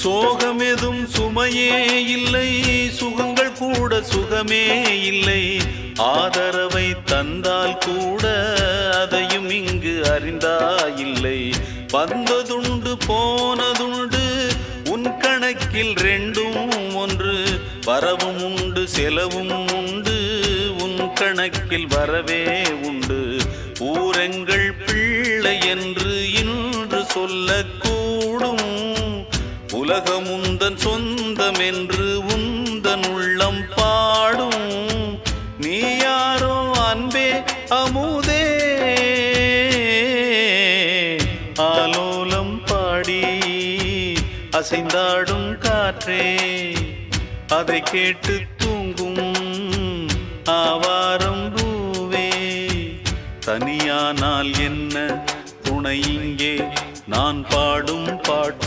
சோகமெதும் சுமையே இல்லை, சுகங்கள் கூட சுகமே இல்லை. ஆதரவை தந்தால் கூட அதையும் இங்கு அறிந்தாயில்லை. வந்ததுண்டு போனதுண்டு உன் கணக்கில் ரெண்டும் ஒன்று. வரவும் உண்டு செலவும் உண்டு, உன் கணக்கில் வரவே உண்டு. ஊரெங்கள் பிள்ளை என்று இன்று சொல்லக்கூடும். உலகம் உந்தன் சொந்தம் என்று உந்தன் உள்ளம் பாடும். நீ யாரோ அன்பே அமுதே, ஆலோலம் பாடி அசைந்தாடும் காற்றே, அதை கேட்டு தூங்கும் ஆவாரம் பூவே. தனியானால் என்ன துணை இங்கே, நான் பாடும் பாட்டு